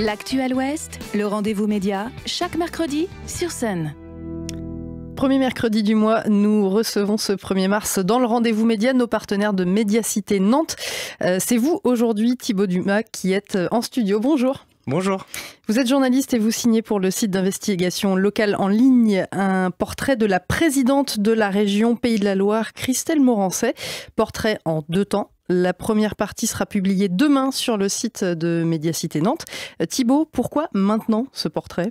L'actu à l'Ouest, le rendez-vous média, chaque mercredi sur Sun. Premier mercredi du mois, nous recevons ce 1er mars dans le rendez-vous média nos partenaires de Médiacité Nantes. C'est vous aujourd'hui, Thibaut Dumas, qui êtes en studio. Bonjour. Bonjour. Vous êtes journaliste et vous signez pour le site d'investigation locale en ligne un portrait de la présidente de la région Pays de la Loire, Christelle Morancet. Portrait en 2 temps. La première partie sera publiée demain sur le site de Médiacité Nantes. Thibaut, pourquoi maintenant ce portrait ?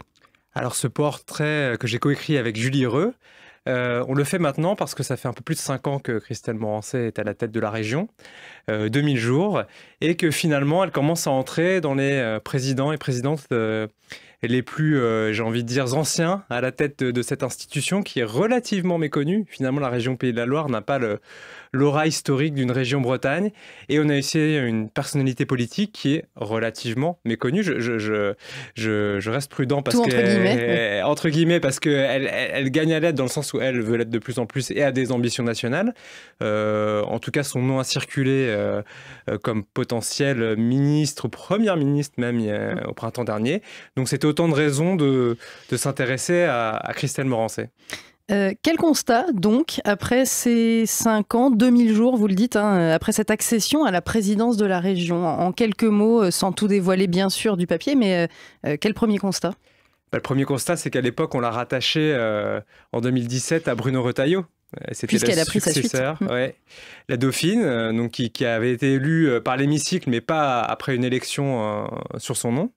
Alors ce portrait que j'ai coécrit avec Julie Reux, on le fait maintenant parce que ça fait un peu plus de 5 ans que Christelle Morancet est à la tête de la région, 2000 jours, et que finalement elle commence à entrer dans les présidents et présidentes les plus, j'ai envie de dire, anciens à la tête de cette institution qui est relativement méconnue. Finalement, la région Pays de la Loire n'a pas l'aura historique d'une région Bretagne. Et on a essayé une personnalité politique qui est relativement méconnue. Je reste prudent parce entre guillemets, parce qu'elle gagne à l'être dans le sens où elle veut l'être de plus en plus et a des ambitions nationales. En tout cas, son nom a circulé comme potentiel ministre, première ministre même au printemps dernier. Donc c'était autant de raisons de s'intéresser à Christelle Morancet. Quel constat, donc, après ces 5 ans, 2000 jours, vous le dites, après cette accession à la présidence de la région, en quelques mots, sans tout dévoiler bien sûr du papier, mais quel premier constat ? Le premier constat, c'est qu'à l'époque, on l'a rattaché en 2017 à Bruno Retailleau. C'était puisqu'elle a pris sa suite. Ouais. La Dauphine, donc qui avait été élue par l'hémicycle, mais pas après une élection sur son nom.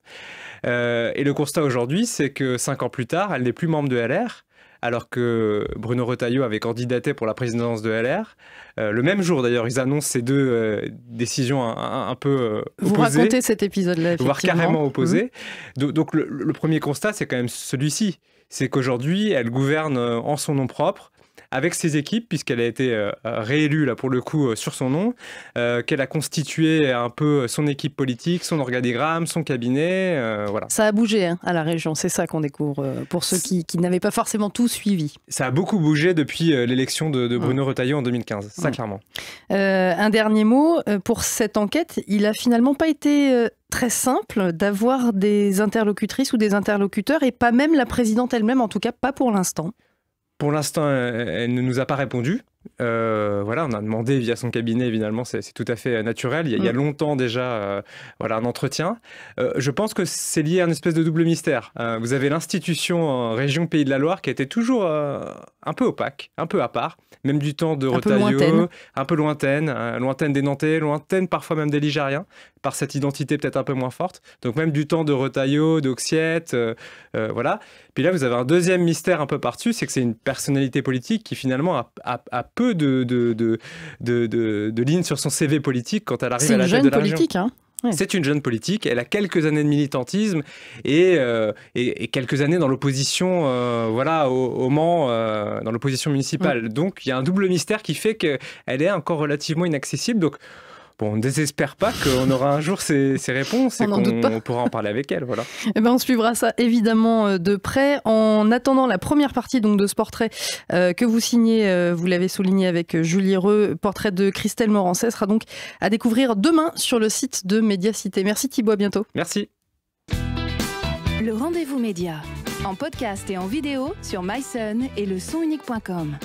Et le constat aujourd'hui, c'est que 5 ans plus tard, elle n'est plus membre de LR, alors que Bruno Retailleau avait candidaté pour la présidence de LR. Le même jour, d'ailleurs, ils annoncent ces deux décisions un peu opposées. Vous racontez cet épisode-là, voire carrément opposées. Donc le premier constat, c'est quand même celui-ci. C'est qu'aujourd'hui, elle gouverne en son nom propre, avec ses équipes, puisqu'elle a été réélue, là, pour le coup, sur son nom, qu'elle a constitué un peu son équipe politique, son organigramme, son cabinet, voilà. Ça a bougé à la région, c'est ça qu'on découvre, pour ceux qui n'avaient pas forcément tout suivi. Ça a beaucoup bougé depuis l'élection de Bruno Retailleau en 2015, ça clairement. Un dernier mot, pour cette enquête, il a finalement pas été très simple d'avoir des interlocutrices ou des interlocuteurs, et pas même la présidente elle-même, en tout cas pas pour l'instant. Pour l'instant, elle ne nous a pas répondu. Voilà, on a demandé via son cabinet, évidemment, c'est tout à fait naturel. Il y a longtemps déjà un entretien. Je pense que c'est lié à une espèce de double mystère. Vous avez l'institution région Pays de la Loire qui était toujours un peu opaque, un peu à part, même du temps de Retailleau, un peu lointaine, lointaine des Nantais, lointaine parfois même des Ligériens, par cette identité peut-être un peu moins forte. Donc même du temps de Retailleau, d'Oxiette, voilà. Puis là, vous avez un deuxième mystère un peu par-dessus, c'est que c'est une personnalité politique qui finalement a peu de lignes sur son CV politique quand elle arrive à la tête de la région. C'est une jeune politique, hein. Ouais. C'est une jeune politique, elle a quelques années de militantisme et quelques années dans l'opposition au Mans, dans l'opposition municipale. Donc il y a un double mystère qui fait qu'elle est encore relativement inaccessible. Donc bon, on ne désespère pas qu'on aura un jour ces réponses et qu'on pourra en parler avec elle. Voilà. Eh ben, on suivra ça évidemment de près. En attendant la première partie donc, de ce portrait que vous signez, vous l'avez souligné avec Julie Reux, portrait de Christelle Morancet, sera donc à découvrir demain sur le site de Médiacité. Merci Thibaut, à bientôt. Merci. Le rendez-vous média, en podcast et en vidéo sur mysun et le sonunique.com.